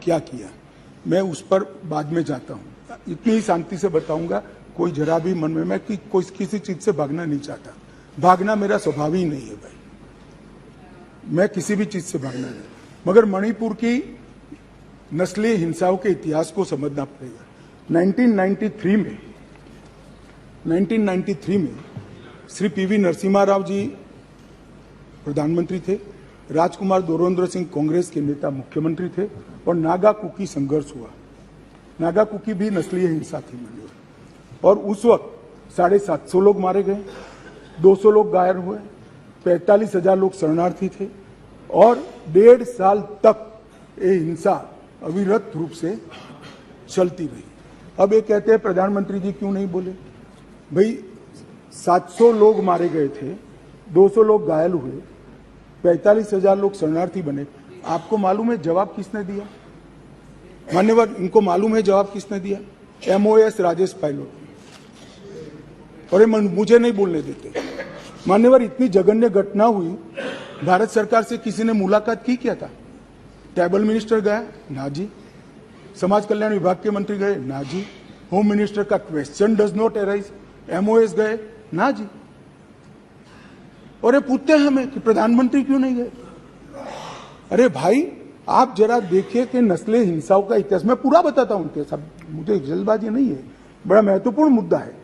क्या किया, मैं उस पर बाद में जाता हूं। इतनी ही शांति से बताऊंगा, कोई जरा भी मन में, मैं कि कोई किसी चीज से भागना नहीं चाहता। भागना मेरा स्वभाव ही नहीं है भाई, मैं किसी भी चीज से भागना नहीं। मगर मणिपुर की नस्लीय हिंसाओं के इतिहास को समझना पड़ेगा। 1993 में श्री पीवी नरसिम्हा राव जी प्रधानमंत्री थे, राजकुमार दोरोन्द्र सिंह कांग्रेस के नेता मुख्यमंत्री थे, और नागा कुकी संघर्ष हुआ। नागा कुकी भी नस्लीय हिंसा थी और उस वक्त 750 लोग मारे गए, 200 लोग घायल हुए, 45,000 लोग शरणार्थी थे और 1.5 साल तक ये हिंसा अविरत रूप से चलती रही। अब ये कहते हैं प्रधानमंत्री जी क्यों नहीं बोले? भाई 700 लोग मारे गए थे, 200 लोग घायल हुए, 45,000 लोग शरणार्थी बने। आपको मालूम है जवाब किसने दिया? मान्यवर, इनको मालूम है जवाब किसने दिया? MOS राजेश पायलट। और ये मुझे नहीं बोलने देते। मान्यवर, इतनी जघन्य घटना हुई, भारत सरकार से किसी ने मुलाकात की क्या था? ट्राइबल मिनिस्टर गया? ना जी। समाज कल्याण विभाग के मंत्री गए? ना जी। होम मिनिस्टर का question does not arise. MOS गए? ना जी। और ये पूछते हैं हमें कि प्रधानमंत्री क्यों नहीं गए? अरे भाई, आप जरा देखिए कि नस्लीय हिंसाओं का इतिहास, मैं पूरा बताता हूं इतिहास, मुझे जल्दबाजी नहीं है, बड़ा महत्वपूर्ण मुद्दा है,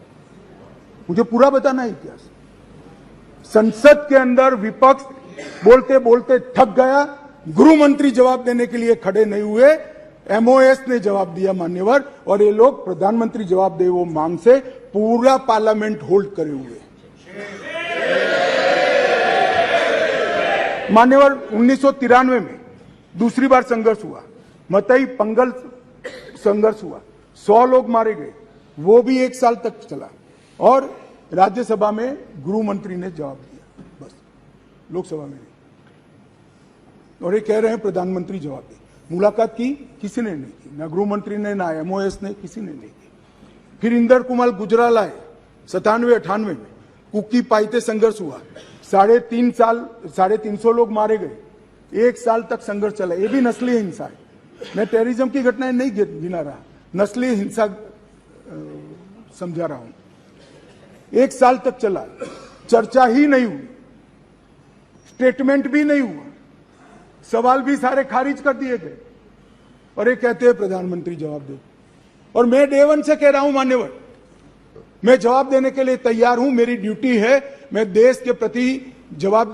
मुझे पूरा बताना है इतिहास। संसद के अंदर विपक्ष बोलते बोलते थक गया, गृह मंत्री जवाब देने के लिए खड़े नहीं हुए, MOS ने जवाब दिया मान्यवर, और ये लोग प्रधानमंत्री जवाब दे वो मांग से पूरा पार्लियामेंट होल्ड करे हुए। मान्यवर, 1993 में दूसरी बार संघर्ष हुआ, मतई पंगल संघर्ष हुआ, 100 लोग मारे गए, वो भी 1 साल तक चला और राज्यसभा में गृह मंत्री ने जवाब दिया, बस, लोकसभा में नहीं। और ये कह रहे हैं प्रधानमंत्री जवाब दे। मुलाकात की? किसी ने नहीं की, ना गृह मंत्री ने, ना MOS ने, किसी ने नहीं की। फिर इंदर कुमार गुजराल आए 97-98 में, कुकी पाइते संघर्ष हुआ, 350 लोग मारे गए, 1 साल तक संघर्ष चला। ये भी नस्लीय हिंसा है। मैं टेररिज्म की घटनाएं नहीं गिना रहा, नस्लीय हिंसा समझा रहा हूं। 1 साल तक चला, चर्चा ही नहीं हुई, स्टेटमेंट भी नहीं हुआ, सवाल भी सारे खारिज कर दिए गए, और ये कहते हैं प्रधानमंत्री जवाब दे। और मैं डे 1 से कह रहा हूं मान्यवर, मैं जवाब देने के लिए तैयार हूं, मेरी ड्यूटी है, मैं देश के प्रति जवाब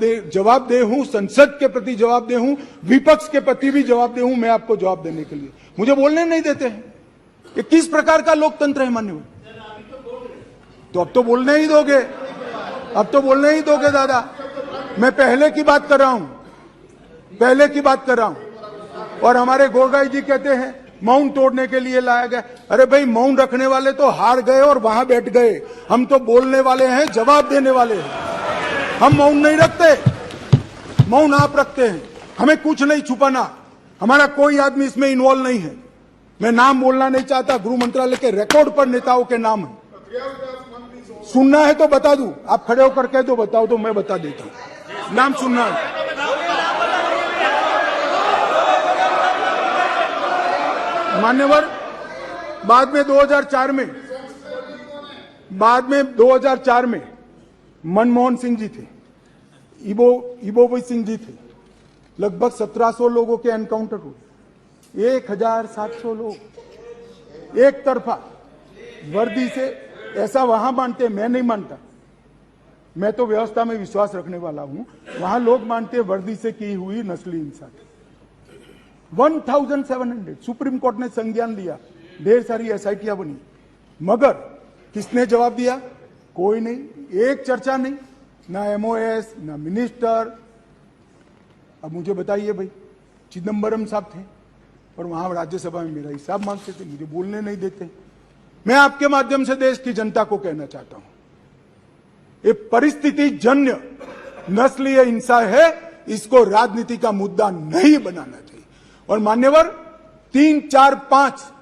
दे हूं, संसद के प्रति जवाब दे हूं, विपक्ष के प्रति भी जवाब दे हूं, मैं आपको जवाब देने के लिए। मुझे बोलने नहीं देते हैं। ये किस प्रकार का लोकतंत्र है मान्यवर? तो अब तो बोलने ही दोगे, अब तो बोलने ही दोगे दादा। मैं पहले की बात कर रहा हूं, पहले की बात कर रहा हूं। और हमारे गोगाई जी कहते हैं मौन तोड़ने के लिए लाया गया। अरे भाई, मौन रखने वाले तो हार गए और वहां बैठ गए, हम तो बोलने वाले हैं, जवाब देने वाले हैं। हम मौन नहीं रखते, मौन आप रखते हैं। हमें कुछ नहीं छुपाना, हमारा कोई आदमी इसमें इन्वॉल्व नहीं है। मैं नाम बोलना नहीं चाहता, गृह मंत्रालय के रिकॉर्ड पर नेताओं के नाम है। सुनना है तो बता दूं, आप खड़े होकर कह दो बताओ तो मैं बता देता हूं, नाम सुनना है। मान्यवर, बाद में 2004 में मनमोहन सिंह जी थे, इबोवी सिंह जी थे, लगभग 1700 लोगों के एनकाउंटर हुए, 1700 लोग एक तरफा वर्दी से। ऐसा वहां मानते हैं, मैं नहीं मानता, मैं तो व्यवस्था में विश्वास रखने वाला हूं। वहां लोग मानते हैं वर्दी से की हुई नस्ली हिंसा थी। 1700 सुप्रीम कोर्ट ने संज्ञान लिया, ढेर सारी SITयां बनी, मगर किसने जवाब दिया? कोई नहीं, एक चर्चा नहीं, ना MOS, ना मिनिस्टर। अब मुझे बताइए भाई, चिदम्बरम साहब थे और वहां राज्यसभा में मेरा हिसाब मांगते थे, मुझे बोलने नहीं देते। मैं आपके माध्यम से देश की जनता को कहना चाहता हूं, ये परिस्थिति जन्य नस्लीय हिंसा है, इसको राजनीति का मुद्दा नहीं बनाना चाहिए। और मान्यवर, 3, 4, 5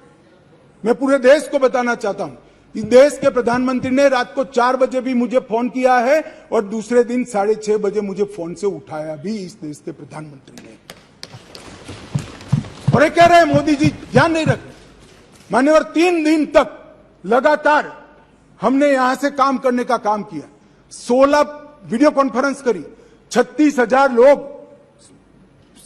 मैं पूरे देश को बताना चाहता हूं, इस देश के प्रधानमंत्री ने रात को 4 बजे भी मुझे फोन किया है और दूसरे दिन 6:30 बजे मुझे फोन से उठाया भी इस देश के प्रधानमंत्री ने। और ये कह रहे हैं मोदी जी ध्यान नहीं रख। मान्यवर 3 दिन तक लगातार हमने यहां से काम करने का काम किया, 16 वीडियो कॉन्फ्रेंस करी, 36,000 लोग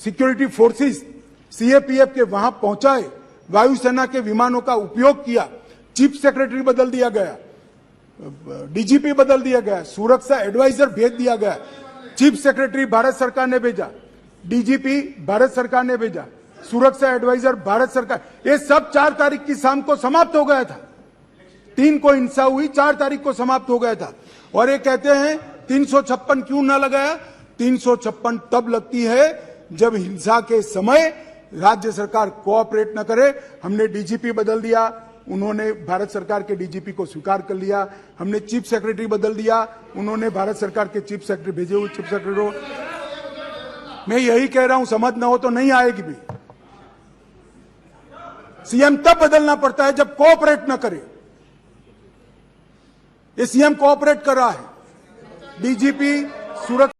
सिक्योरिटी फोर्सेस सीएपीएफ के वहां पहुंचाए, वायुसेना के विमानों का उपयोग किया, चीफ सेक्रेटरी बदल दिया गया, डीजीपी बदल दिया गया, सुरक्षा एडवाइजर भेज दिया गया, चीफ सेक्रेटरी भारत सरकार ने भेजा, डीजीपी भारत सरकार ने भेजा, सुरक्षा एडवाइजर भारत सरकार। ये सब 4 तारीख की शाम को समाप्त हो गया था। 3 को हिंसा हुई, 4 तारीख को समाप्त हो गया था। और ये कहते हैं 356 क्यों ना लगाया? 356 तब लगती है जब हिंसा के समय राज्य सरकार कोऑपरेट न करे। हमने डीजीपी बदल दिया, उन्होंने भारत सरकार के डीजीपी को स्वीकार कर लिया। हमने चीफ सेक्रेटरी बदल दिया, उन्होंने भारत सरकार के चीफ सेक्रेटरी भेजे हुए चीफ सेक्रेटरी को। मैं यही कह रहा हूं, समझ न हो तो नहीं आएगी भी। सीएम तब बदलना पड़ता है जब कोऑपरेट न करे। ये सीएम कोऑपरेट कर रहा है। डीजीपी सुरक्षा